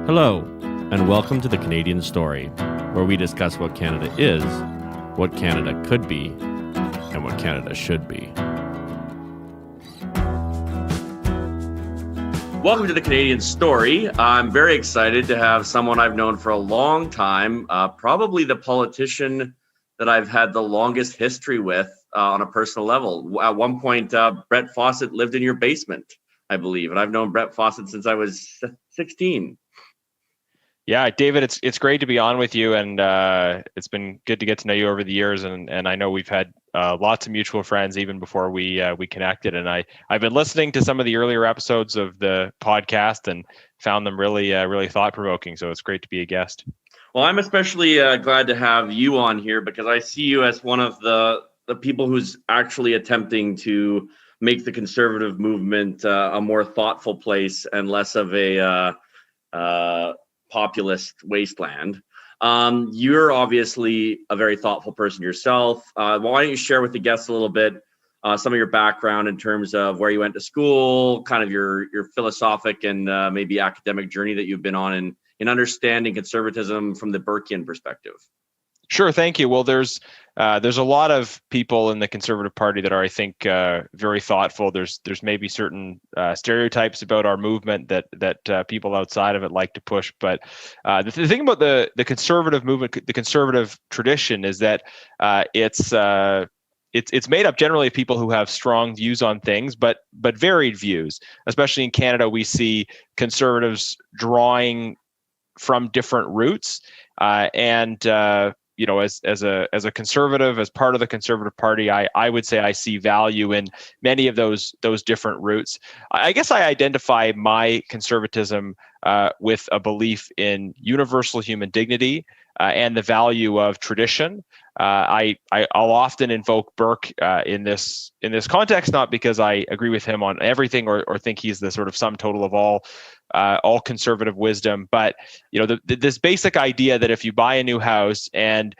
Hello, and welcome to the Canadian Story, where we discuss what Canada is, what Canada could be, and what Canada should be. Welcome to the Canadian Story. I'm very excited to have someone I've known for a long time, probably the politician that I've had the longest history with on a personal level. At one point, Brett Fawcett lived in your basement, I believe, and I've known Brett Fawcett since I was 16. Yeah, David, it's great to be on with you, and it's been good to get to know you over the years. And I know we've had lots of mutual friends even before we connected. And I've been listening to some of the earlier episodes of the podcast and found them really thought provoking. So it's great to be a guest. Well, I'm especially glad to have you on here because I see you as one of the people who's actually attempting to make the conservative movement a more thoughtful place and less of a populist wasteland. You're obviously a very thoughtful person yourself. Why don't you share with the guests a little bit some of your background in terms of where you went to school, kind of your philosophic and maybe academic journey that you've been on in understanding conservatism from the Burkean perspective? Sure, thank you. Well, there's a lot of people in the Conservative Party that are, I think, very thoughtful. There's maybe certain stereotypes about our movement that people outside of it like to push. But the thing about the conservative movement, the conservative tradition, is that it's made up generally of people who have strong views on things, but varied views. Especially in Canada, we see conservatives drawing from different roots, and as a conservative, as part of the Conservative Party, I would say I see value in many of those different roots. I guess I identify my conservatism with a belief in universal human dignity and the value of tradition. I'll often invoke Burke in this context, not because I agree with him on everything or think he's the sort of sum total of all conservative wisdom, but this basic idea that if you buy a new house and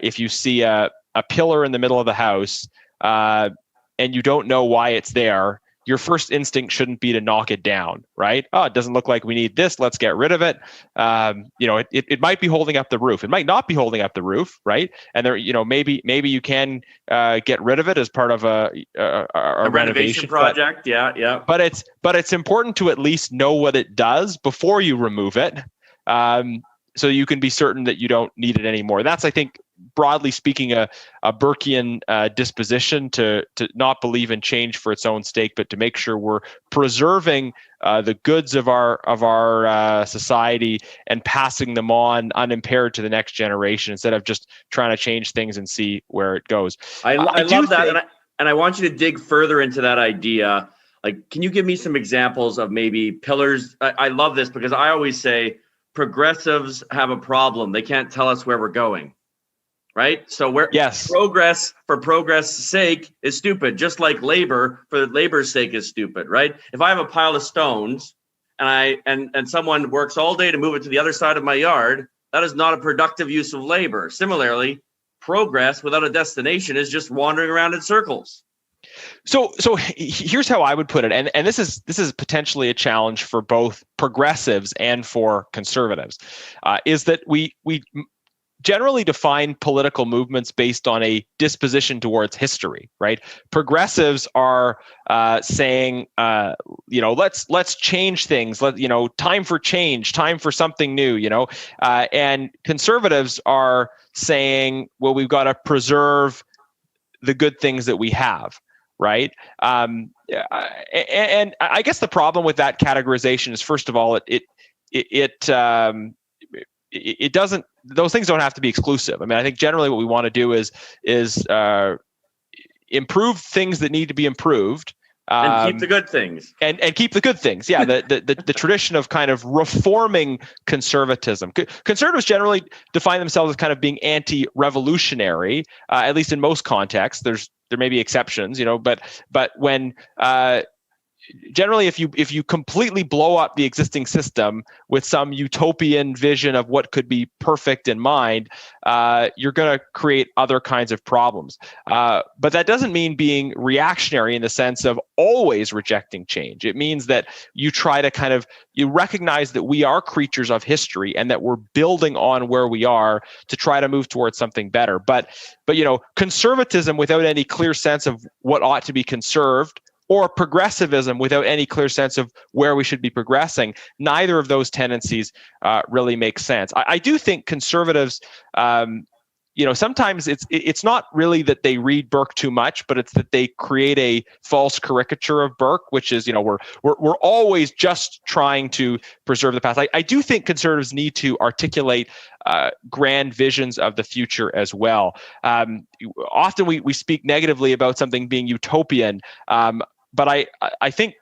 if you see a pillar in the middle of the house and you don't know why it's there, your first instinct shouldn't be to knock it down, right? Oh, it doesn't look like we need this. Let's get rid of it. It might be holding up the roof. It might not be holding up the roof, right? And there, maybe you can get rid of it as part of a renovation project. Yeah. But it's important to at least know what it does before you remove it, so you can be certain that you don't need it anymore. That's, I think, broadly speaking, a Burkean disposition to not believe in change for its own sake, but to make sure we're preserving the goods of our society and passing them on unimpaired to the next generation instead of just trying to change things and see where it goes. I love that, and I want you to dig further into that idea. Like, can you give me some examples of maybe pillars? I love this because I always say progressives have a problem. They can't tell us where we're going. Right? So progress for progress' sake is stupid, just like labor for labor's sake is stupid, right? If I have a pile of stones and someone works all day to move it to the other side of my yard, that is not a productive use of labor. Similarly, progress without a destination is just wandering around in circles. So here's how I would put it, and this is potentially a challenge for both progressives and for conservatives, is that we generally define political movements based on a disposition towards history, right? Progressives are saying, let's change things. Time for change, time for something new. And conservatives are saying, well, we've got to preserve the good things that we have, right? And I guess the problem with that categorization is, first of all, it doesn't. Those things don't have to be exclusive. I mean, I think generally what we want to do is improve things that need to be improved, and keep the good things. And keep the good things. Yeah, the tradition of kind of reforming conservatism. Conservatives generally define themselves as kind of being anti-revolutionary, at least in most contexts. There may be exceptions, but when generally, if you completely blow up the existing system with some utopian vision of what could be perfect in mind, you're going to create other kinds of problems. But that doesn't mean being reactionary in the sense of always rejecting change. It means that you try to you recognize that we are creatures of history and that we're building on where we are to try to move towards something better. But conservatism without any clear sense of what ought to be conserved, or progressivism without any clear sense of where we should be progressing, neither of those tendencies really make sense. I do think conservatives, sometimes it's not really that they read Burke too much, but it's that they create a false caricature of Burke, which is, we're always just trying to preserve the past. I do think conservatives need to articulate grand visions of the future as well. Often we speak negatively about something being utopian, but I think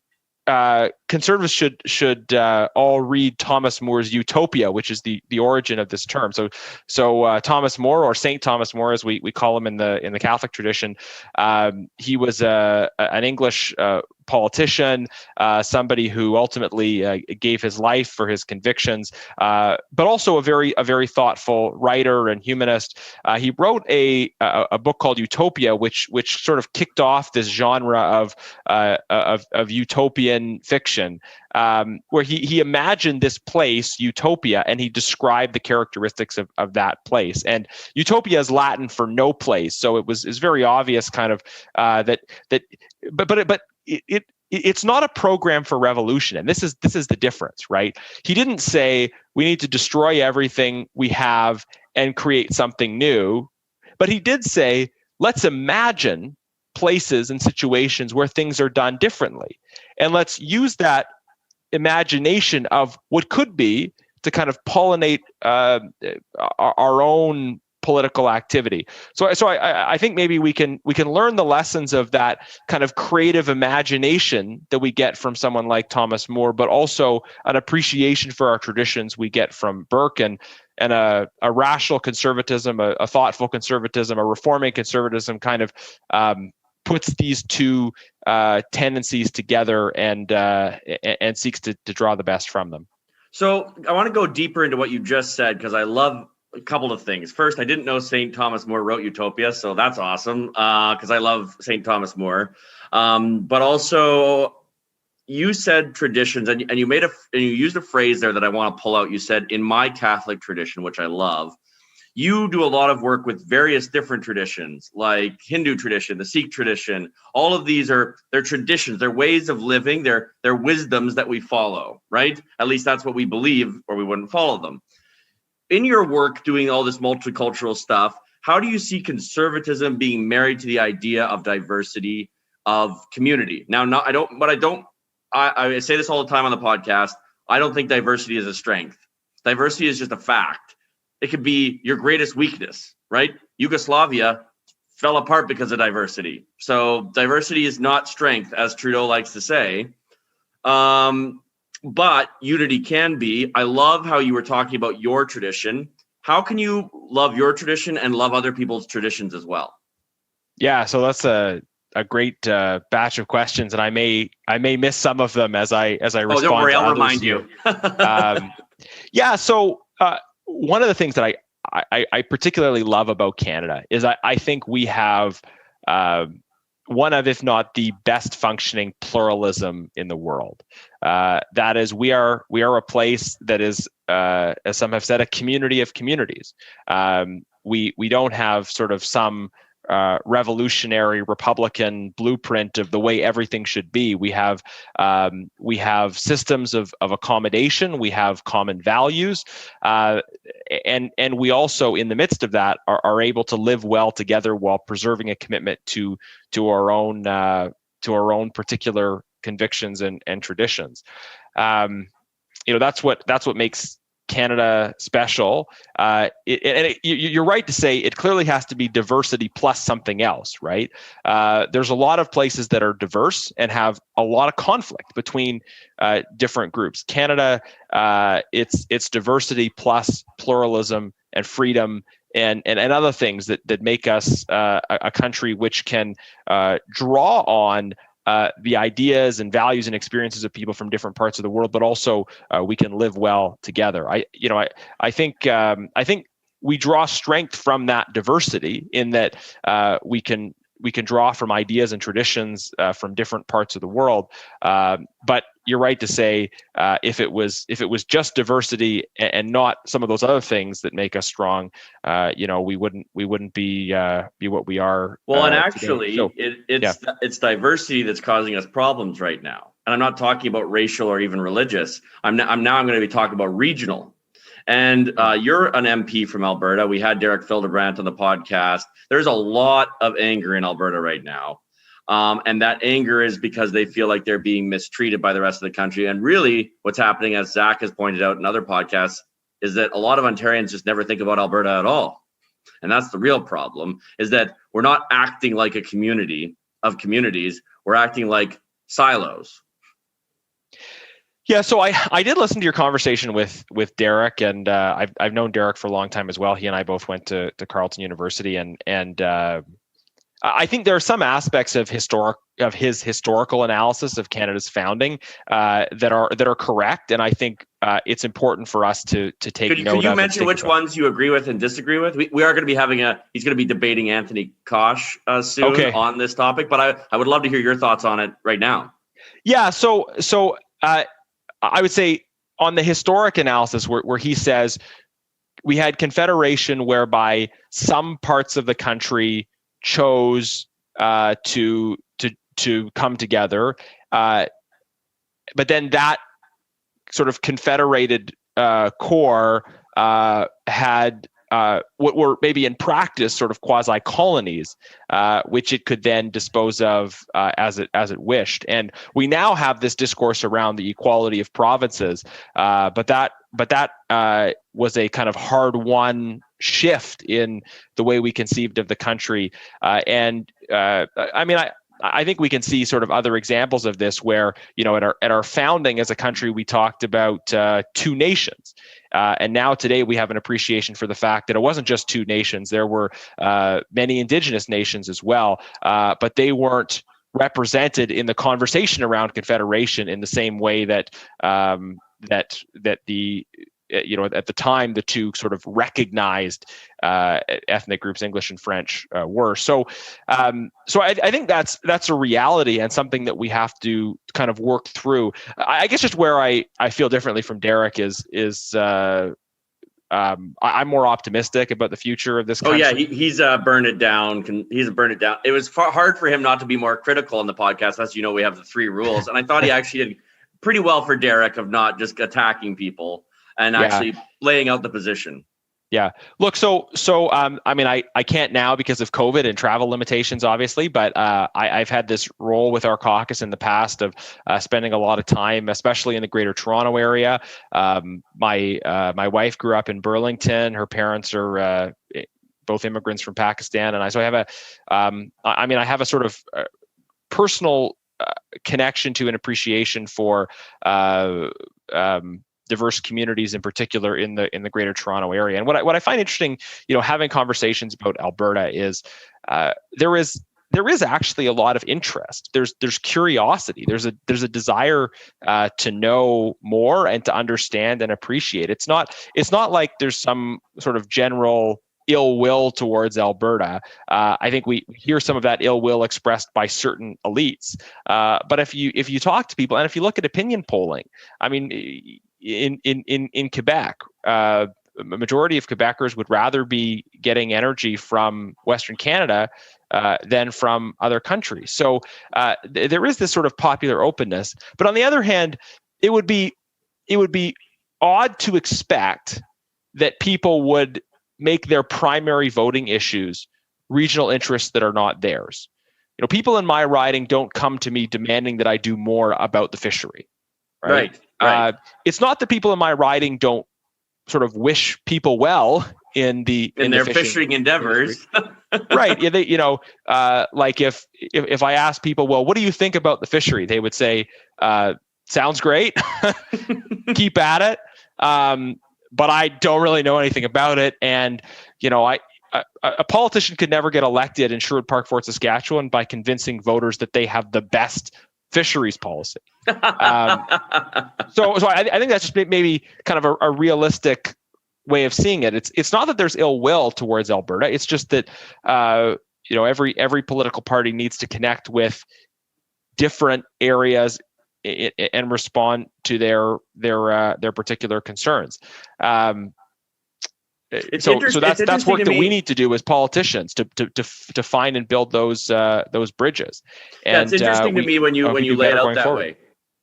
conservatives should all read Thomas More's Utopia, which is the origin of this term. So Thomas More, or Saint Thomas More, as we call him in the Catholic tradition, he was an English politician, somebody who ultimately gave his life for his convictions, but also a very thoughtful writer and humanist. He wrote a book called Utopia, which sort of kicked off this genre of utopian fiction, where he imagined this place, Utopia, and he described the characteristics of that place. And Utopia is Latin for no place, so it's very obvious, kind of but it's not a program for revolution, and this is the difference, right? He didn't say we need to destroy everything we have and create something new, but he did say let's imagine places and situations where things are done differently, and let's use that imagination of what could be to kind of pollinate our own political activity. So I think maybe we can learn the lessons of that kind of creative imagination that we get from someone like Thomas More, but also an appreciation for our traditions we get from Burke, and a rational conservatism, a thoughtful conservatism, a reforming conservatism kind of puts these two tendencies together and seeks to draw the best from them. So I want to go deeper into what you just said, because I love a couple of things. First, I didn't know St. Thomas More wrote Utopia, so that's awesome, because I love St. Thomas More. But also, you said traditions, and you used a phrase there that I want to pull out. You said, in my Catholic tradition, which I love. You do a lot of work with various different traditions, like Hindu tradition, the Sikh tradition. All of these they're traditions, they're ways of living, they're wisdoms that we follow, right? At least that's what we believe, or we wouldn't follow them. In your work doing all this multicultural stuff, how do you see conservatism being married to the idea of diversity of community? Now, I say this all the time on the podcast. I don't think diversity is a strength. Diversity is just a fact. It could be your greatest weakness, right? Yugoslavia fell apart because of diversity. So diversity is not strength, as Trudeau likes to say. But unity can be. I love how you were talking about your tradition. How can you love your tradition and love other people's traditions as well? Yeah, so that's a great batch of questions, and I may miss some of them as I respond. Oh, don't worry, I'll remind you. So one of the things that I particularly love about Canada is I think we have one of, if not the best functioning pluralism in the world. That is, we are a place that is, as some have said, a community of communities. We don't have sort of some revolutionary Republican blueprint of the way everything should be. We have systems of accommodation. We have common values, and we also, in the midst of that, are able to live well together while preserving a commitment to our own particular convictions and traditions. That's what makes Canada special. You're right to say it clearly has to be diversity plus something else, right? There's a lot of places that are diverse and have a lot of conflict between different groups. Canada, it's diversity plus pluralism and freedom and other things that make us a country which can draw on the ideas and values and experiences of people from different parts of the world, but also we can live well together. I think we draw strength from that diversity in that we can draw from ideas and traditions from different parts of the world. But you're right to say if it was just diversity and not some of those other things that make us strong, we wouldn't be what we are. Well, and actually, so, it's diversity that's causing us problems right now. And I'm not talking about racial or even religious. I'm going to be talking about regional. And you're an MP from Alberta. We had Derek Fildebrandt on the podcast. There's a lot of anger in Alberta right now. And that anger is because they feel like they're being mistreated by the rest of the country. And really what's happening, as Zach has pointed out in other podcasts, is that a lot of Ontarians just never think about Alberta at all. And that's the real problem, is that we're not acting like a community of communities. We're acting like silos. Yeah, so I did listen to your conversation with Derek, and I've known Derek for a long time as well. He and I both went to Carleton University, and I think there are some aspects of his historical analysis of Canada's founding that are correct, and I think it's important for us to take note of. Could you mention which ones you agree with and disagree with? We are going to be he's going to be debating Anthony Kosh soon on this topic, but I would love to hear your thoughts on it right now. Yeah, so I would say on the historic analysis where he says we had Confederation whereby some parts of the country chose to come together, but then that sort of confederated core had what were maybe in practice sort of quasi colonies, which it could then dispose of as it wished. And we now have this discourse around the equality of provinces, but that was a kind of hard-won shift in the way we conceived of the country. I think we can see sort of other examples of this where, at our founding as a country, we talked about two nations. And now today we have an appreciation for the fact that it wasn't just two nations. There were many Indigenous nations as well, but they weren't represented in the conversation around Confederation in the same way that the at the time the two sort of recognized ethnic groups, English and French, were. So I think that's a reality and something that we have to kind of work through. I guess just where I feel differently from Derek is I'm more optimistic about the future of this country. Oh yeah, he's burned it down. He's burned it down. It was hard for him not to be more critical in the podcast. As you know, we have the 3 rules, and I thought he actually did pretty well for Derek of not just attacking people and actually laying out the position. Yeah. Look, so I can't now because of COVID and travel limitations, obviously, but I've had this role with our caucus in the past of spending a lot of time, especially in the Greater Toronto area. My wife grew up in Burlington. Her parents are both immigrants from Pakistan, and I have a sort of personal connection to an appreciation for diverse communities, in particular in the Greater Toronto area. And what I find interesting, having conversations about Alberta is there is actually a lot of interest. There's curiosity. There's a desire to know more and to understand and appreciate. It's not like there's some sort of general ill will towards Alberta. I think we hear some of that ill will expressed by certain elites. But if you talk to people and if you look at opinion polling, I mean, in Quebec, a majority of Quebecers would rather be getting energy from Western Canada than from other countries. So there is this sort of popular openness. But on the other hand, it would be odd to expect that people would make their primary voting issues regional interests that are not theirs. People in my riding don't come to me demanding that I do more about the fishery. Right. It's not that people in my riding don't sort of wish people well in their fishing endeavors. Right. Yeah. They, like if I ask people, well, what do you think about the fishery? They would say, sounds great. Keep at it. But I don't really know anything about it. And, a politician could never get elected in Sherwood Park, Fort Saskatchewan by convincing voters that they have the best fisheries policy. So I think that's just maybe kind of a realistic way of seeing it. It's not that there's ill will towards Alberta. It's just that every political party needs to connect with different areas and respond to their particular concerns. So that's work that we need to do as politicians to find and build those bridges. And it's interesting to me when you lay it out that forward. way.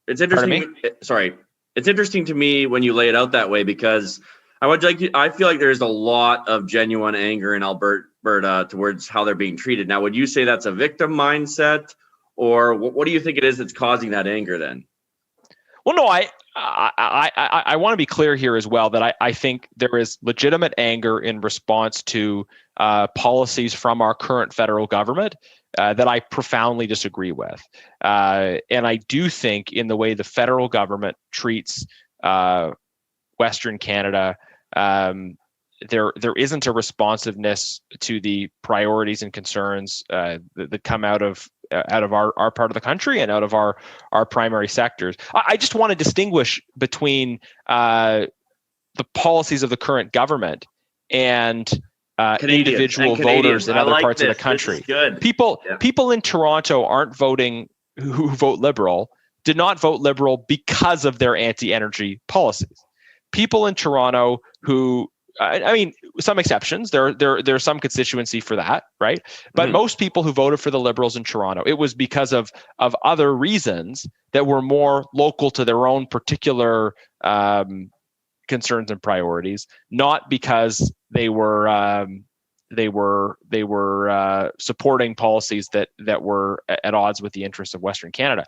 It's interesting. Sorry, it's interesting to me when you lay it out that way, because I feel like there's a lot of genuine anger in Alberta towards how they're being treated. Now, would you say that's a victim mindset, or what do you think it is that's causing that anger then? Well, no, I want to be clear here as well that I think there is legitimate anger in response to policies from our current federal government that I profoundly disagree with. And I do think in the way the federal government treats Western Canada, there isn't a responsiveness to the priorities and concerns that come out of our part of the country and out of our primary sectors. I just want to distinguish between the policies of the current government and individual voters in other parts of the country. People in Toronto aren't voting who vote Liberal, did not vote Liberal because of their anti-energy policies. People in Toronto who I mean, some exceptions. There's some constituency for that, right? But most people who voted for the Liberals in Toronto, it was because of other reasons that were more local to their own particular concerns and priorities, not because they were supporting policies that were at odds with the interests of Western Canada.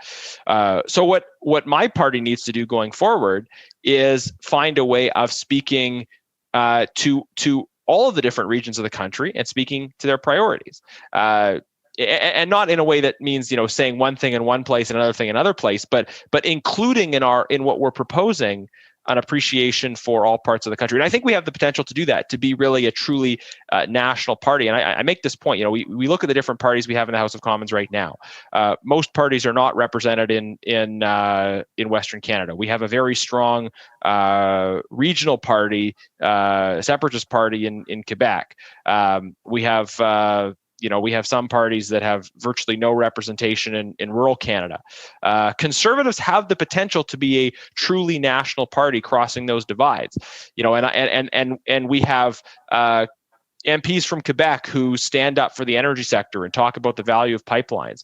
So what my party needs to do going forward is find a way of speaking to all of the different regions of the country and speaking to their priorities, and not in a way that means saying one thing in one place and another thing in another place, but including in what we're proposing an appreciation for all parts of the country. And I think we have the potential to do that, to be really a truly national party. And I make this point, we look at the different parties we have in the House of Commons right now. Most parties are not represented in Western Canada. We have a very strong regional party, separatist party in Quebec. We have we have some parties that have virtually no representation in rural Canada. Conservatives have the potential to be a truly national party crossing those divides. And we have MPs from Quebec who stand up for the energy sector and talk about the value of pipelines.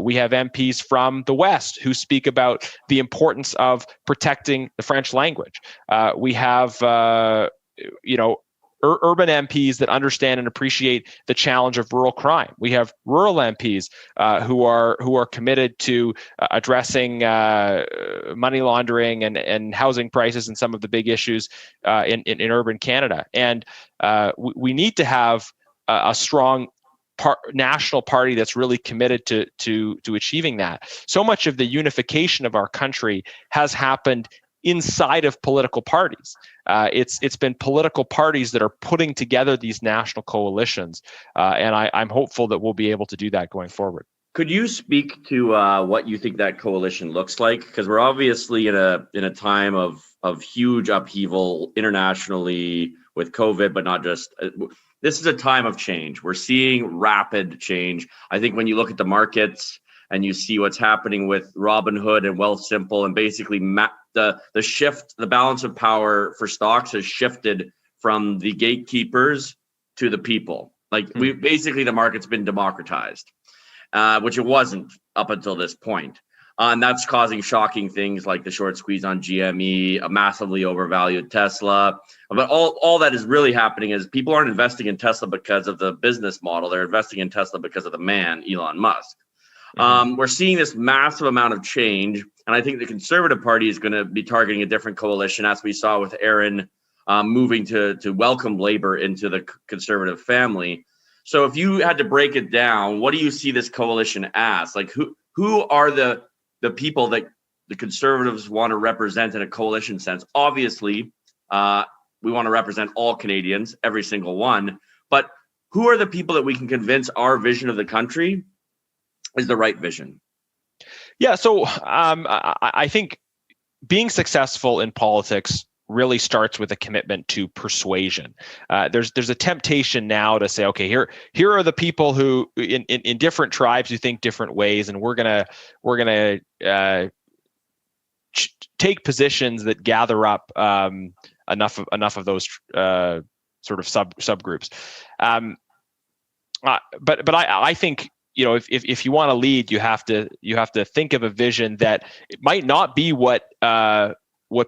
We have MPs from the West who speak about the importance of protecting the French language. We have urban MPs that understand and appreciate the challenge of rural crime. We have rural MPs who are committed to addressing money laundering and housing prices and some of the big issues in urban Canada. And we need to have a strong national party that's really committed to achieving that. So much of the unification of our country has happened inside of political parties. It's been political parties that are putting together these national coalitions, and I'm hopeful that we'll be able to do that going forward. Could you speak to what you think that coalition looks like? Because we're obviously in a time of huge upheaval internationally with COVID, but not just. This is a time of change. We're seeing rapid change. I think when you look at the markets and you see what's happening with Robinhood and Wealthsimple, and basically the shift, the balance of power for stocks has shifted from the gatekeepers to the people. Like the market's been democratized, which it wasn't up until this point. And that's causing shocking things like the short squeeze on GME, a massively overvalued Tesla. But all that is really happening is people aren't investing in Tesla because of the business model. They're investing in Tesla because of the man, Elon Musk. We're seeing this massive amount of change. And I think the Conservative Party is going to be targeting a different coalition, as we saw with Aaron moving to welcome labor into the Conservative family. So if you had to break it down, what do you see this coalition as? Like who are the people that the Conservatives want to represent in a coalition sense? Obviously, we want to represent all Canadians, every single one. But who are the people that we can convince our vision of the country is the right vision? Yeah, so I think being successful in politics really starts with a commitment to persuasion. There's a temptation now to say, okay, here are the people who in different tribes who think different ways, and we're gonna take positions that gather up enough of those sort of subgroups. But I think, you know, if you want to lead, you have to think of a vision that it might not be what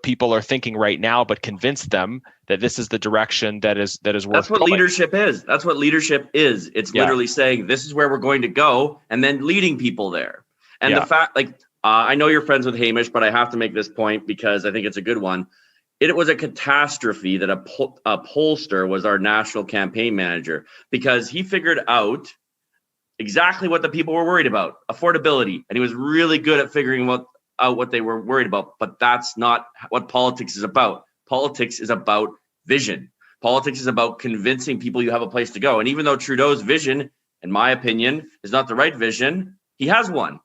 people are thinking right now, but convince them that this is the direction that is worth. That's what going. leadership is. That's what leadership is. It's literally saying this is where we're going to go, and then leading people there. And the fact, like, I know you're friends with Hamish, but I have to make this point because I think it's a good one. It was a catastrophe that a pollster was our national campaign manager, because he figured out exactly what the people were worried about: affordability. And he was really good at figuring out what they were worried about. But that's not what politics is about. Politics is about vision. Politics is about convincing people you have a place to go. And even though Trudeau's vision, in my opinion, is not the right vision, he has one.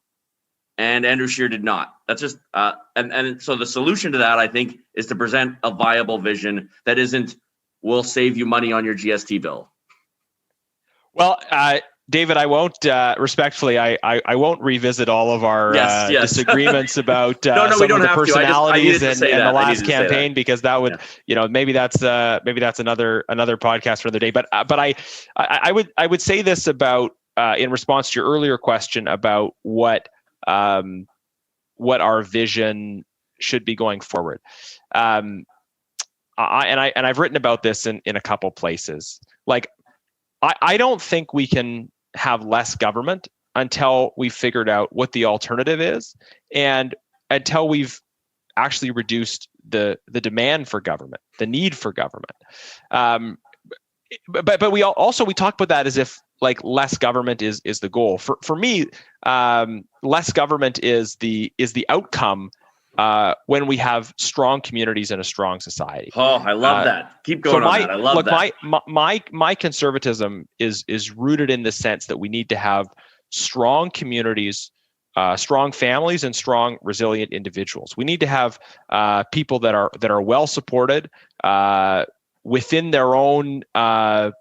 And Andrew Scheer did not. That's just, and so the solution to that, I think, is to present a viable vision that isn't, we'll save you money on your GST bill. Well, David, I won't respectfully. I won't revisit all of our disagreements about some of the personalities and the last campaign, because that would, you know, maybe that's another podcast for another day. But I would say this about in response to your earlier question about what our vision should be going forward. I've written about this in a couple places. Like, I don't think we can have less government until we've figured out what the alternative is, and until we've actually reduced the demand for government, the need for government. But we talk about that as if like less government is the goal. For me, less government is the outcome when we have strong communities and a strong society. Oh, I love that. Keep going on that. I love that. My conservatism is rooted in the sense that we need to have strong communities, strong families, and strong, resilient individuals. We need to have people that are well supported within their own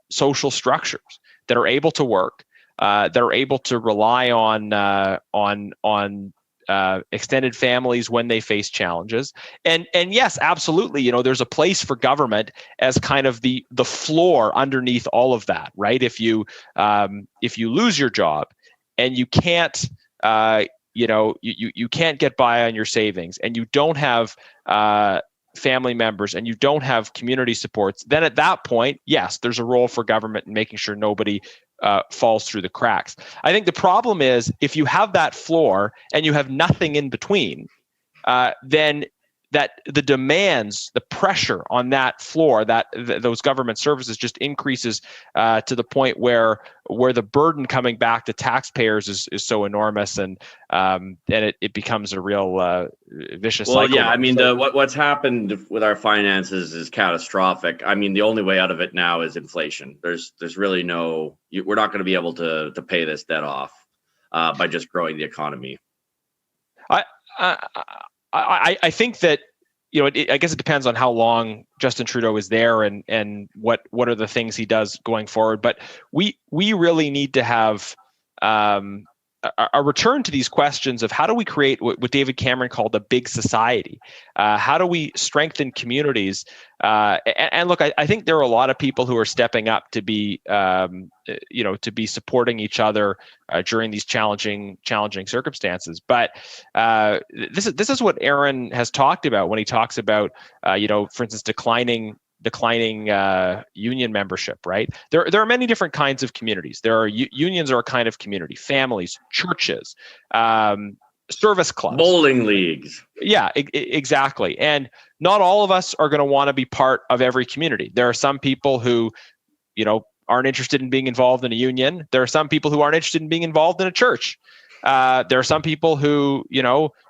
social structures, that are able to work, that are able to rely on extended families when they face challenges. And yes, absolutely, you know, there's a place for government as kind of the floor underneath all of that, right? If you lose your job and you can't you can't get by on your savings, and you don't have family members, and you don't have community supports, then at that point, yes, there's a role for government in making sure nobody falls through the cracks. I think the problem is if you have that floor and you have nothing in between, then that the demands, the pressure on that floor, those government services just increases to the point where the burden coming back to taxpayers is so enormous, and it becomes a real vicious cycle. Well, yeah, I mean, what's happened with our finances is catastrophic. I mean, the only way out of it now is inflation. There's really we're not going to be able to pay this debt off by just growing the economy. I think that, you know, I guess it depends on how long Justin Trudeau is there and what are the things he does going forward. But we really need to have a return to these questions of how do we create what David Cameron called a big society? How do we strengthen communities? And look, I think there are a lot of people who are stepping up to be, to be supporting each other during these challenging circumstances. But this is what Aaron has talked about when he talks about, for instance, declining union membership, right? There are many different kinds of communities. There are unions are a kind of community, families, churches, service clubs, bowling leagues. Yeah, exactly. And not all of us are going to want to be part of every community. There are some people who, aren't interested in being involved in a union. There are some people who aren't interested in being involved in a church. There are some people who,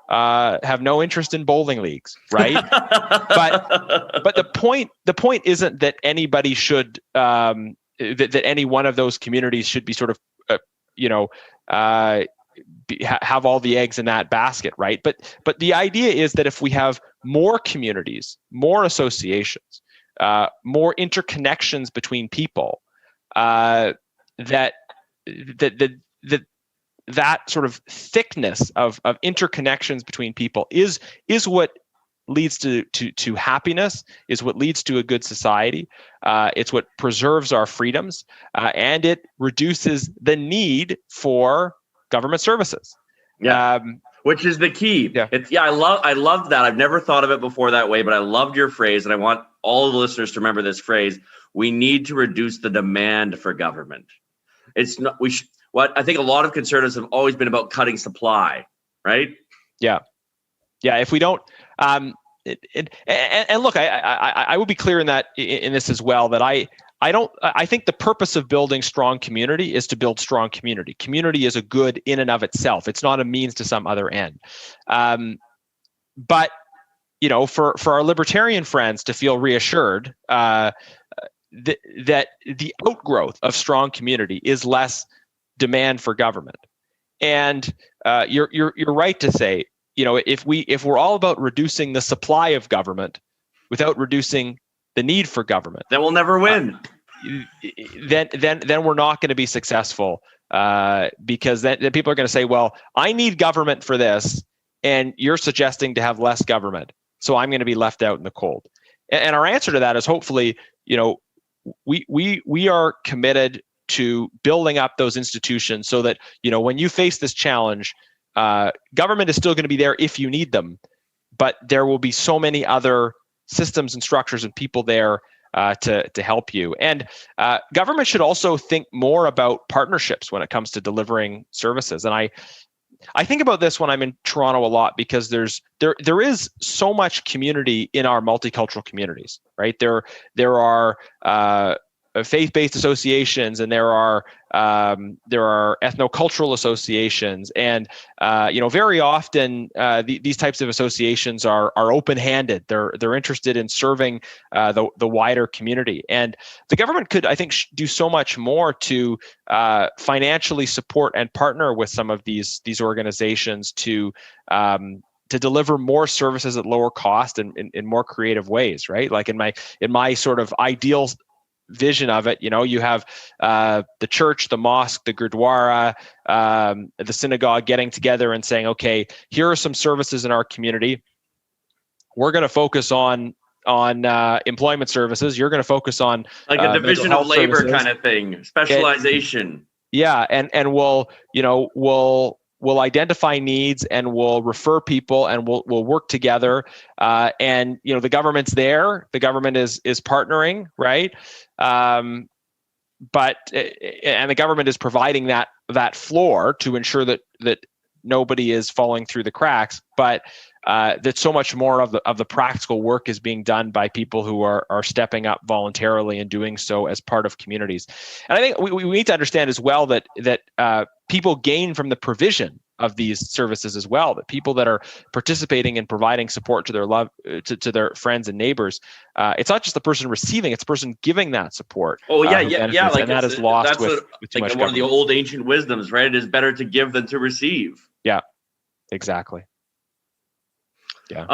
have no interest in bowling leagues, right? but the point isn't that anybody should that any one of those communities should be sort of, have all the eggs in that basket, right? But the idea is that if we have more communities, more associations, more interconnections between people, that sort of thickness of interconnections between people is what leads to happiness, is what leads to a good society. It's what preserves our freedoms, and it reduces the need for government services. Yeah. Which is the key. Yeah. I love that. I've never thought of it before that way, but I loved your phrase, and I want all the listeners to remember this phrase. We need to reduce the demand for government. It's not what I think a lot of conservatives have always been about cutting supply, right? Yeah. If we don't, and look, I would be clear in this as well, that I think the purpose of building strong community is to build strong community. Community is a good in and of itself. It's not a means to some other end. But for our libertarian friends to feel reassured that the outgrowth of strong community is less demand for government. And you're right to say, if we're all about reducing the supply of government without reducing the need for government, then we'll never win. Then we're not going to be successful, because then people are going to say, well, I need government for this, and you're suggesting to have less government, so I'm going to be left out in the cold. And our answer to that is hopefully, we are committed to building up those institutions so that, when you face this challenge, government is still going to be there if you need them, but there will be so many other systems and structures and people there to help you. And government should also think more about partnerships when it comes to delivering services. And I think about this when I'm in Toronto a lot, because there is so much community in our multicultural communities, right? There are faith-based associations, and there are ethnocultural associations, and very often these types of associations are open-handed. They're interested in serving the wider community, and the government could, I think, do so much more to financially support and partner with some of these organizations to deliver more services at lower cost and in more creative ways, right? Like in my sort of ideal vision of it, you have the church, the mosque, the gurdwara, the synagogue getting together and saying, okay, here are some services in our community. We're going to focus on employment services. You're going to focus on like a division of labor services, kind of thing, specialization. And we'll identify needs, and we'll refer people, and we'll work together. And the government's there. The government is partnering, right? But the government is providing that floor to ensure that nobody is falling through the cracks. But that so much more of the practical work is being done by people who are stepping up voluntarily and doing so as part of communities. And I think we need to understand as well that people gain from the provision of these services as well. That people that are participating and providing support to their to their friends and neighbors, it's not just the person receiving; it's the person giving that support. Oh yeah. Like, and that is lost with too much one government. of the old ancient wisdoms, right? It is better to give than to receive. Yeah, exactly. Yeah.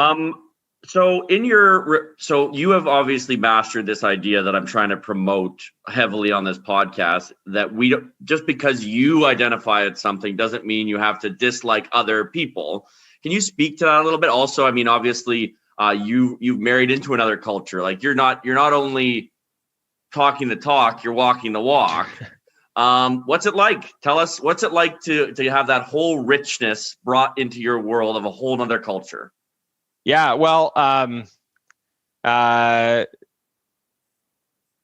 So you have obviously mastered this idea that I'm trying to promote heavily on this podcast, that we don't, just because you identify as something doesn't mean you have to dislike other people. Can you speak to that a little bit? Also, I mean, obviously, you've married into another culture. Like you're not only talking the talk, you're walking the walk. What's it like? Tell us, what's it like to have that whole richness brought into your world of a whole other culture? Yeah, well,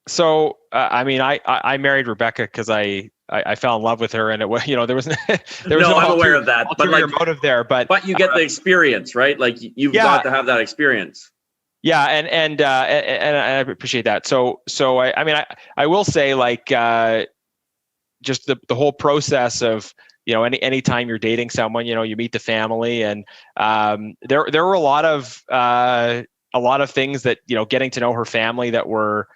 so I mean, I married Rebecca because I fell in love with her, and it was, there was no I'm aware of that, but like motive there, but you get the experience, right? Like you've got to have that experience. Yeah, and I appreciate that. So I will say, like, just the whole process of, anytime you're dating someone, you meet the family, and there were a lot of things that, getting to know her family that were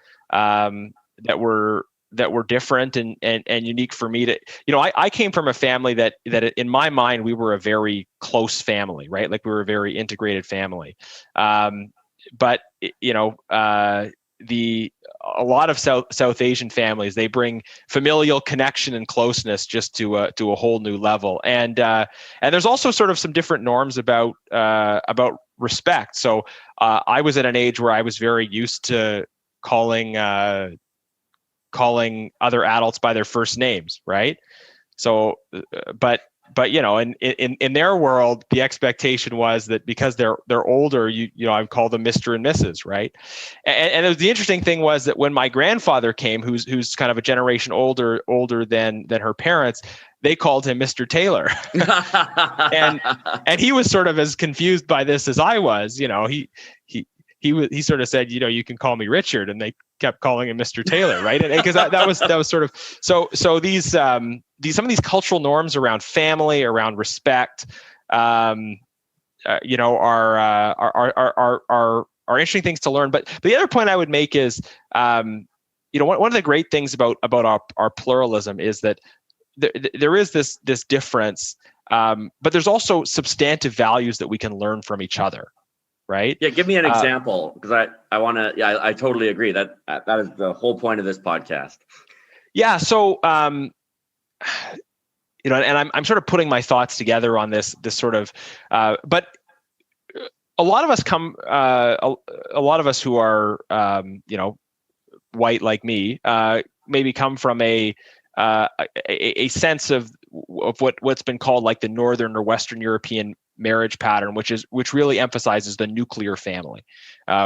were different and unique for me to, I came from a family that in my mind, we were a very close family, right? Like we were a very integrated family. But a lot of South Asian families, they bring familial connection and closeness just to a whole new level. And there's also sort of some different norms about respect. So I was at an age where I was very used to calling other adults by their first names, right? So, but in their world, the expectation was that because they're older, I would call them Mr. and Mrs., right? And the interesting thing was that when my grandfather came, who's kind of a generation older than her parents, they called him Mr. Taylor, and he was sort of as confused by this as I was. He sort of said, you can call me Richard, and they kept calling him Mr. Taylor, right? And because that was sort of so these some of these cultural norms around family, around respect, are interesting things to learn. But the other point I would make is, one of the great things about our pluralism is that there is this difference, but there's also substantive values that we can learn from each other. Right? Yeah, give me an example, because I want to. Yeah, I totally agree. That is the whole point of this podcast. Yeah. So, and I'm sort of putting my thoughts together on this sort of, but a lot of us a lot of us who are, white like me, maybe come from a sense of what's been called like the Northern or Western European marriage pattern, which really emphasizes the nuclear family,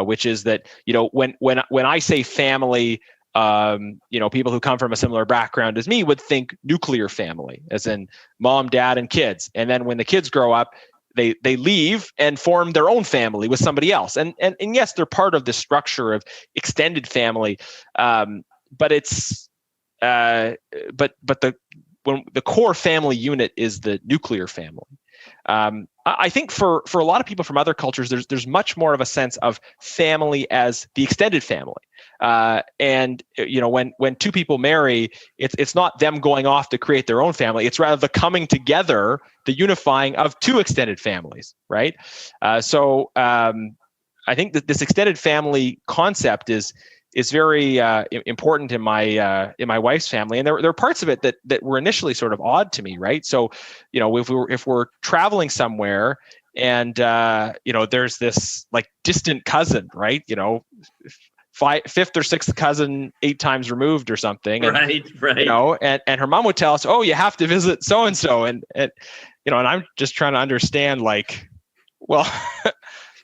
which is that, when I say family, people who come from a similar background as me would think nuclear family, as in mom, dad, and kids. And then when the kids grow up, they leave and form their own family with somebody else. And yes, they're part of the structure of extended family, but it's but the core family unit is the nuclear family. I think for a lot of people from other cultures, there's much more of a sense of family as the extended family. And when two people marry, it's not them going off to create their own family. It's rather the coming together, the unifying of two extended families, right? So I think that this extended family concept is very important in my wife's family, and there are parts of it that were initially sort of odd to me, right? So, if we're traveling somewhere and there's this like distant cousin, right? Fifth or sixth cousin 8 times removed or something, and, right. And her mom would tell us, oh, you have to visit so and so, and I'm just trying to understand, like, well.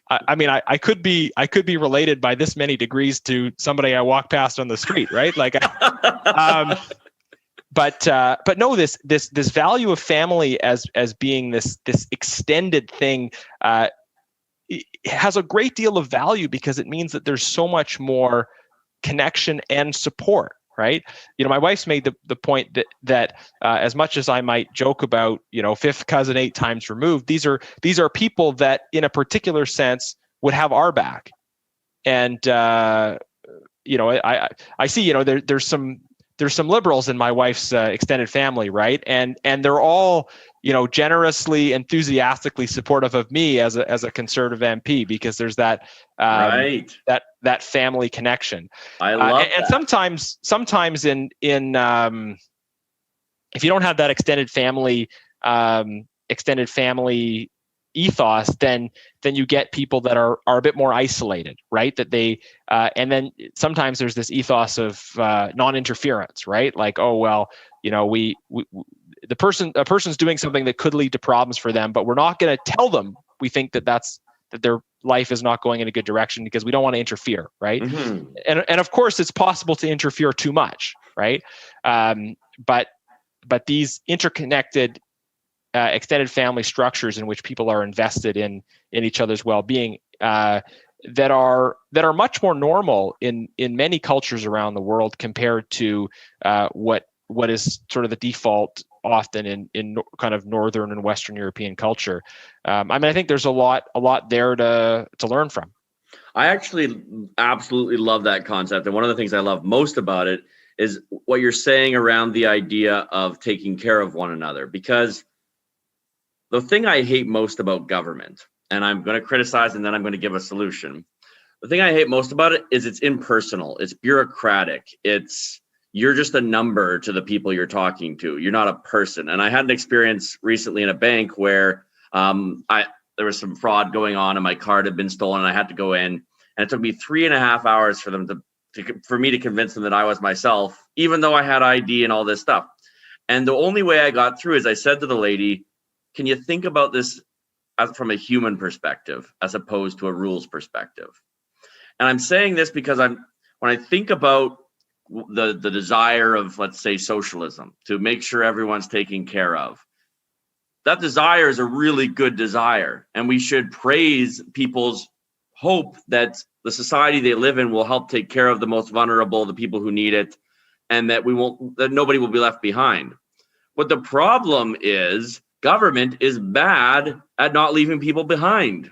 I could be related by this many degrees to somebody I walk past on the street, right? Like, but no, this value of family as being this extended thing has a great deal of value, because it means that there's so much more connection and support. Right. My wife's made the point that as much as I might joke about, fifth cousin 8 times removed, these are people that in a particular sense would have our back. And, I see, there's some liberals in my wife's extended family. Right. And they're all, generously, enthusiastically supportive of me as a conservative MP, because there's that, right. that family connection. I love and that. sometimes in if you don't have that extended family ethos, then you get people that are a bit more isolated, right? That they and then sometimes there's this ethos of non-interference, right? Like, oh well, a person's doing something that could lead to problems for them, but we're not going to tell them we think that their life is not going in a good direction, because we don't want to interfere, right? Mm-hmm. And of course, it's possible to interfere too much, right? But these interconnected extended family structures in which people are invested in each other's well-being that are much more normal in many cultures around the world compared to what is sort of the default often in kind of Northern and Western European culture. I think there's a lot there to learn from. I actually absolutely love that concept. And one of the things I love most about it is what you're saying around the idea of taking care of one another. Because the thing I hate most about government, and I'm going to criticize and then I'm going to give a solution. The thing I hate most about it is it's impersonal, it's bureaucratic, you're just a number to the people you're talking to. You're not a person. And I had an experience recently in a bank where there was some fraud going on and my card had been stolen and I had to go in. And it took me 3.5 hours for them for me to convince them that I was myself, even though I had ID and all this stuff. And the only way I got through is I said to the lady, can you think about this from a human perspective as opposed to a rules perspective? And I'm saying this because when I think about the desire of, let's say, socialism, to make sure everyone's taken care of, that desire is a really good desire. And we should praise people's hope that the society they live in will help take care of the most vulnerable, the people who need it, and that nobody will be left behind. But the problem is government is bad at not leaving people behind,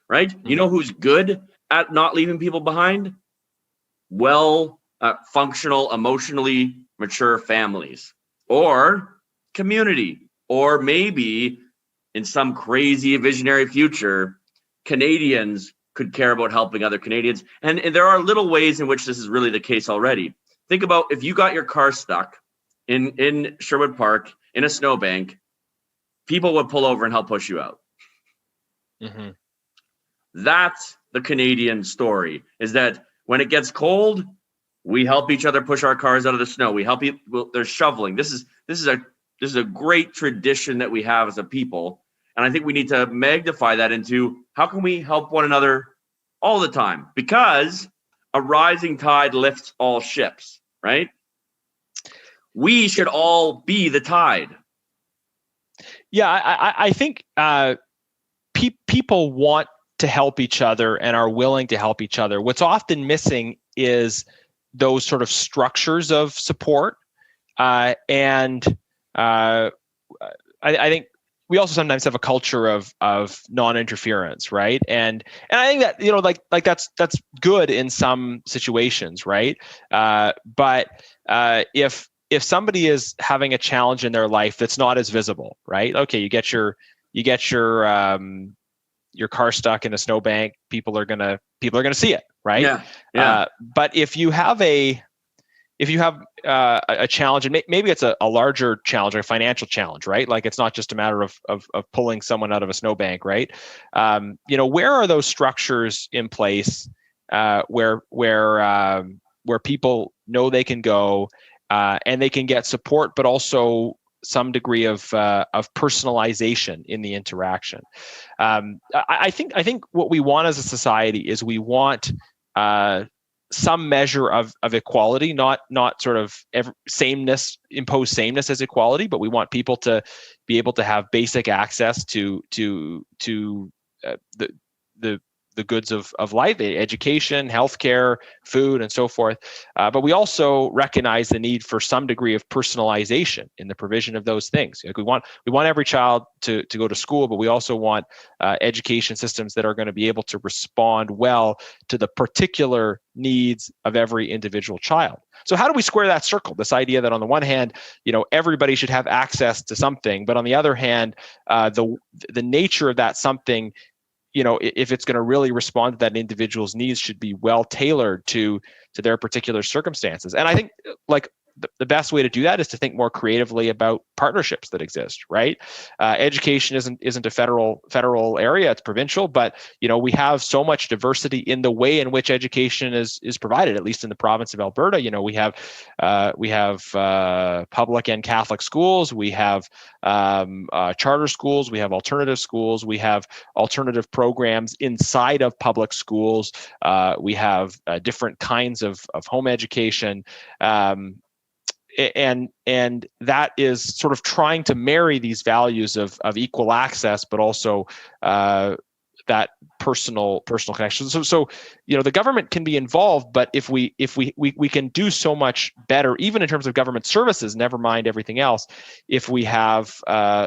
right? Mm-hmm. You know who's good at not leaving people behind? Functional, emotionally mature families or community, or maybe in some crazy visionary future, Canadians could care about helping other Canadians. And there are little ways in which this is really the case already. Think about if you got your car stuck in Sherwood Park in a snowbank, people would pull over and help push you out. Mm-hmm. That's the Canadian story, is that when it gets cold, we help each other push our cars out of the snow. We help you. There's shoveling. This is a great tradition that we have as a people, and I think we need to magnify that into how can we help one another all the time, because a rising tide lifts all ships, right? We should all be the tide. Yeah, I think people want to help each other and are willing to help each other. What's often missing is those sort of structures of support. I think we also sometimes have a culture of non-interference, right? And I think that, like that's good in some situations, right? But if somebody is having a challenge in their life that's not as visible, right? Okay, you get your car stuck in a snowbank, people are gonna see it, right? Yeah. But if you have a challenge, and maybe it's a larger challenge, or a financial challenge, right? Like it's not just a matter of pulling someone out of a snowbank, right? Where are those structures in place where people know they can go and they can get support, but also some degree of personalization in the interaction. I think what we want as a society is we want some measure of equality, not sort of impose sameness as equality, but we want people to be able to have basic access to the goods of life, education, healthcare, food, and so forth. But we also recognize the need for some degree of personalization in the provision of those things. Like we want every child to go to school, but we also want education systems that are going to be able to respond well to the particular needs of every individual child. So how do we square that circle? This idea that on the one hand, everybody should have access to something, but on the other hand, the nature of that something, if it's going to really respond to that individual's needs, should be well tailored to their particular circumstances. And I think the best way to do that is to think more creatively about partnerships that exist, right? Education isn't a federal area; it's provincial. But we have so much diversity in the way in which education is provided. At least in the province of Alberta, we have public and Catholic schools. We have charter schools. We have alternative schools. We have alternative programs inside of public schools. We have different kinds of home education. And that is sort of trying to marry these values of equal access, but also that personal connection. So the government can be involved, but if we can do so much better, even in terms of government services, never mind everything else, if we have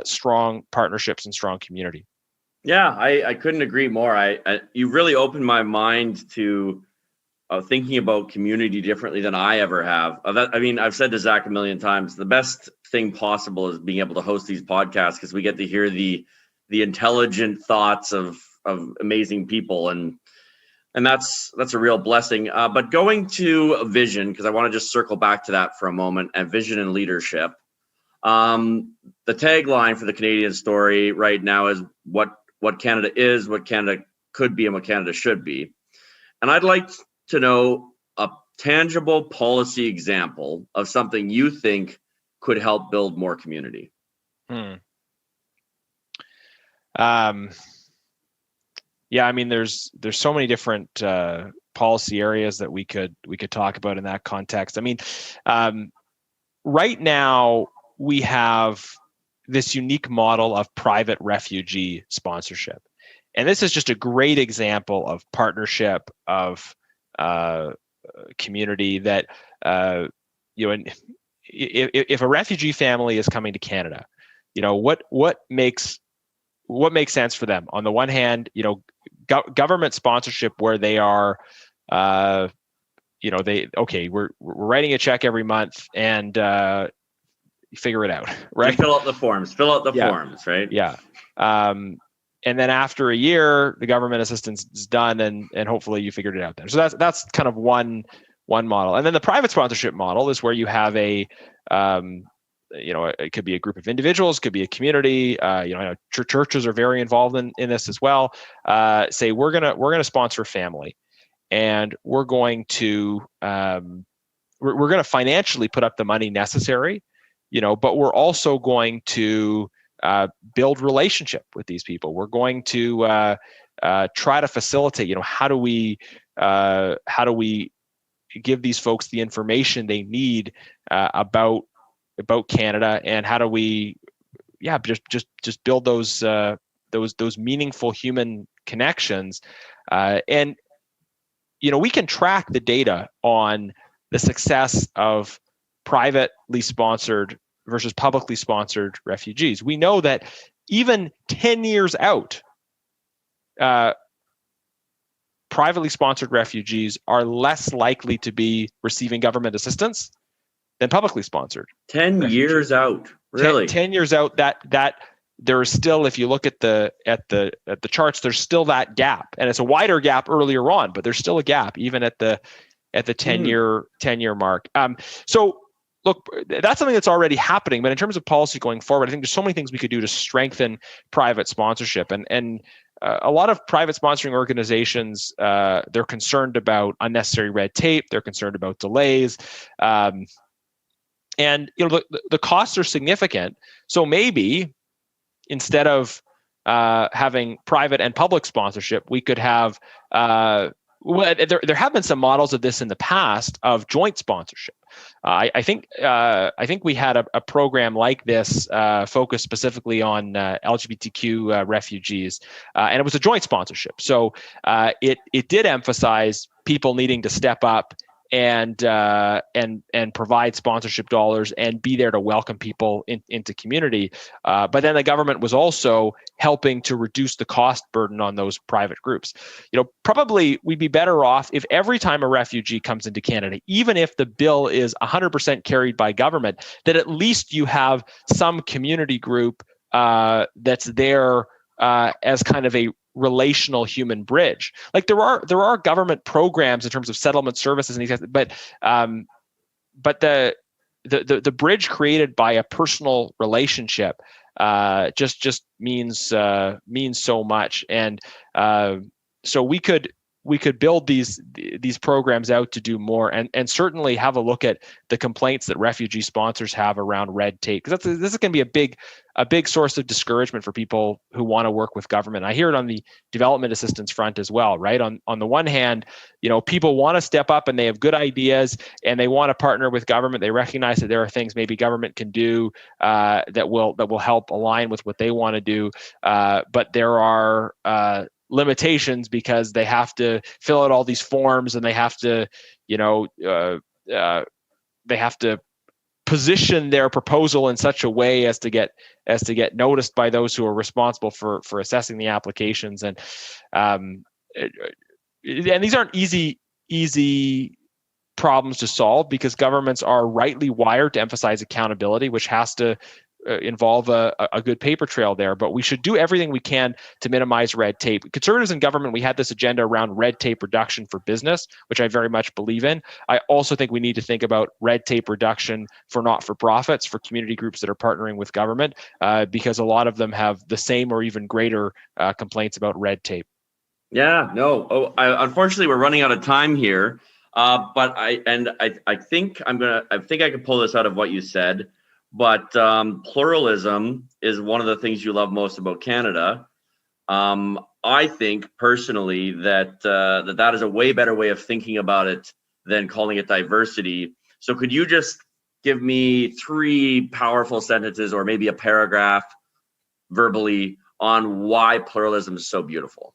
strong partnerships and strong community. Yeah, I couldn't agree more. You really opened my mind to thinking about community differently than I ever have. I've said to Zach a million times, the best thing possible is being able to host these podcasts because we get to hear the intelligent thoughts of amazing people, and that's a real blessing. But going to vision, because I want to just circle back to that for a moment, and vision and leadership. The tagline for the Canadian story right now is what Canada is, what Canada could be, and what Canada should be. And I'd like to know a tangible policy example of something you think could help build more community. Yeah, I mean, there's so many different policy areas that we could talk about in that context. I mean, right now we have this unique model of private refugee sponsorship, and this is just a great example of partnership, of community that if a refugee family is coming to Canada, what makes sense for them? On the one hand, government sponsorship where they are, we're writing a check every month and figure it out, right? You fill out the forms, forms, right? Yeah. And then after a year, the government assistance is done, and hopefully you figured it out then. So that's kind of one model. And then the private sponsorship model is where you have it could be a group of individuals, could be a community. Churches are very involved in this as well. Say we're gonna sponsor a family, and we're going to financially put up the money necessary, but we're also going to build relationship with these people. We're going to try to facilitate. How do we give these folks the information they need about Canada, and how do we just build those meaningful human connections, and we can track the data on the success of privately sponsored versus publicly sponsored refugees. We know that even 10 years out, privately sponsored refugees are less likely to be receiving government assistance than publicly sponsored. 10 refugees. Years out, really? 10 years out, that there is still, if you look at the charts, there's still that gap, and it's a wider gap earlier on, but there's still a gap even at the 10-year mark. So look, that's something that's already happening. But in terms of policy going forward, I think there's so many things we could do to strengthen private sponsorship. And a lot of private sponsoring organizations, they're concerned about unnecessary red tape. They're concerned about delays. And the costs are significant. So maybe instead of having private and public sponsorship, we could have there have been some models of this in the past of joint sponsorship. I think we had a program like this focused specifically on LGBTQ refugees, and it was a joint sponsorship. So it did emphasize people needing to step up and provide sponsorship dollars and be there to welcome people into community. But then the government was also helping to reduce the cost burden on those private groups. Probably we'd be better off if every time a refugee comes into Canada, even if the bill is 100% carried by government, that at least you have some community group that's there as kind of a relational human bridge. Like there are government programs in terms of settlement services and these guys, but the bridge created by a personal relationship just means so much. And so we could build these programs out to do more, and certainly have a look at the complaints that refugee sponsors have around red tape, because this is going to be a big source of discouragement for people who want to work with government. I hear it on the development assistance front as well, right? On the one hand, people want to step up and they have good ideas and they want to partner with government. They recognize that there are things maybe government can do that will help align with what they want to do, but there are limitations because they have to fill out all these forms and they have to position their proposal in such a way as to get noticed by those who are responsible for assessing the applications. And these aren't easy easy problems to solve because governments are rightly wired to emphasize accountability, which has to involve a good paper trail there. But we should do everything we can to minimize red tape. Conservatives in government, we had this agenda around red tape reduction for business, which I very much believe in. I also think we need to think about red tape reduction for not-for-profits, for community groups that are partnering with government, because a lot of them have the same or even greater complaints about red tape. Yeah, no. Unfortunately, we're running out of time here. But I think I can pull this out of what you said. But pluralism is one of the things you love most about Canada. I think personally that that is a way better way of thinking about it than calling it diversity. So could you just give me 3 powerful sentences or maybe a paragraph verbally on why pluralism is so beautiful?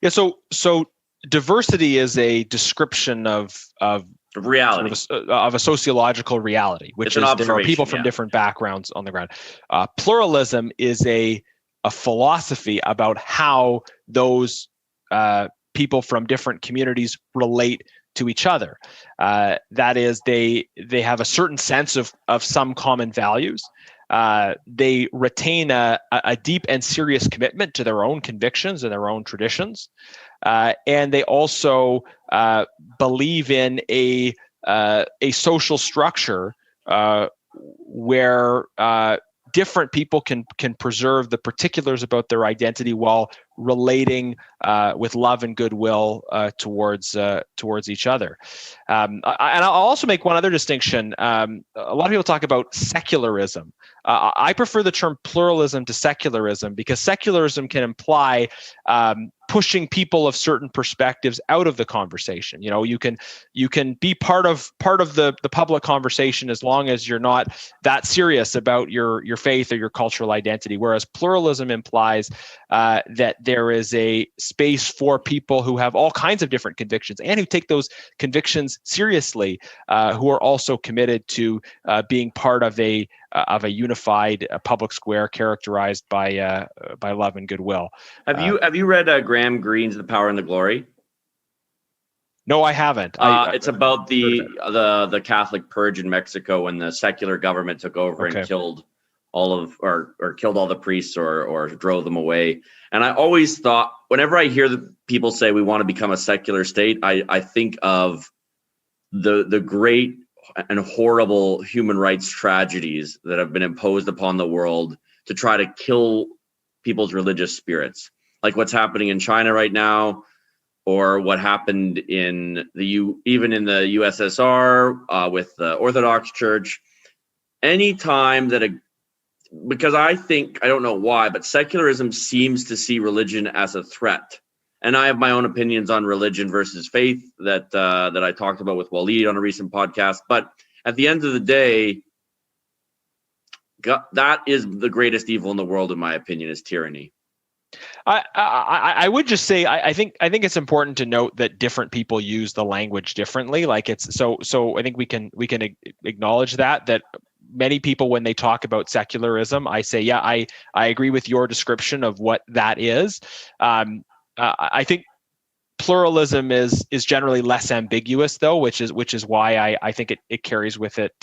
Yeah. So diversity is a description of reality, of a sociological reality, which is there are people from different backgrounds on the ground. Pluralism is a philosophy about how those people from different communities relate to each other. That is, they have a certain sense of some common values. They retain a deep and serious commitment to their own convictions and their own traditions. And they also believe in a social structure where different people can preserve the particulars about their identity while relating with love and goodwill towards each other. And I'll also make one other distinction. A lot of people talk about secularism. I prefer the term pluralism to secularism because secularism can imply pushing people of certain perspectives out of the conversation. You know, you can be part of the public conversation as long as you're not that serious about your faith or your cultural identity. Whereas pluralism implies that there is a space for people who have all kinds of different convictions and who take those convictions seriously, who are also committed to being part of a unified public square characterized by love and goodwill. Have you read Graham Greene's The Power and the Glory? No, I haven't. It's about the Catholic purge in Mexico when the secular government took over and killed killed all the priests or drove them away. And I always thought, whenever I hear people say we want to become a secular state, I think of the great and horrible human rights tragedies that have been imposed upon the world to try to kill people's religious spirits, like what's happening in China right now, or what happened even in the USSR with the Orthodox Church. Anytime that because I don't know why, but secularism seems to see religion as a threat. And I have my own opinions on religion versus faith that I talked about with Waleed on a recent podcast. But at the end of the day, that is the greatest evil in the world, in my opinion, is tyranny. I would just say I think it's important to note that different people use the language differently. Like it's so I think we can acknowledge that many people, when they talk about secularism, I say, yeah, I agree with your description of what that is. I think pluralism is generally less ambiguous, though, which is why I think it carries with it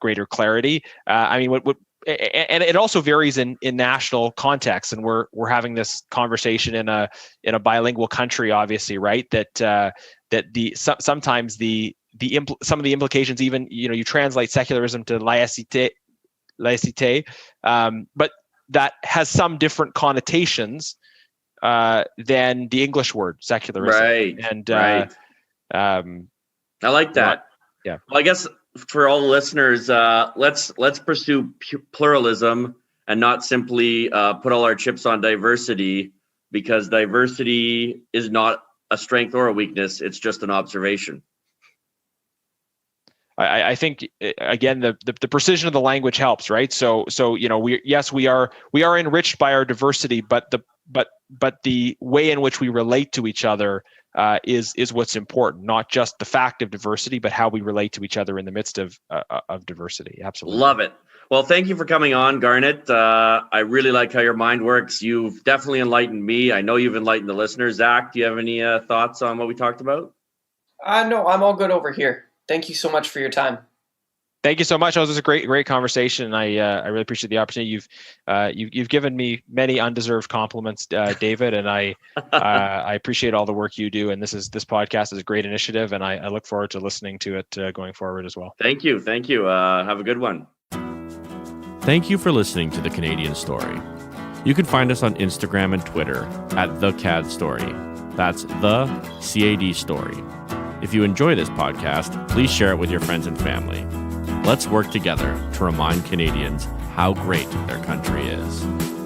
greater clarity. I mean, and it also varies in national context, and we're having this conversation in a bilingual country, obviously, right? That sometimes some of the implications, even you translate secularism to laïcité, but that has some different connotations than the English word secularism. Right. And right. I like that. Yeah. Well, I guess for all the listeners, let's pursue pluralism and not simply put all our chips on diversity, because diversity is not a strength or a weakness. It's just an observation. I think, again, the precision of the language helps, right? So we are enriched by our diversity, but the way in which we relate to each other is what's important, not just the fact of diversity, but how we relate to each other in the midst of diversity. Absolutely. Love it. Well, thank you for coming on, Garnett. I really like how your mind works. You've definitely enlightened me. I know you've enlightened the listeners. Zach, do you have any thoughts on what we talked about? No, I'm all good over here. Thank you so much for your time. Thank you so much. It was a great conversation. I really appreciate the opportunity. You've given me many undeserved compliments, David, and I appreciate all the work you do. And this podcast is a great initiative, and I look forward to listening to it going forward as well. Thank you. Have a good one. Thank you for listening to The Canadian Story. You can find us on Instagram and Twitter at The CAD Story. That's the CAD Story. If you enjoy this podcast, please share it with your friends and family. Let's work together to remind Canadians how great their country is.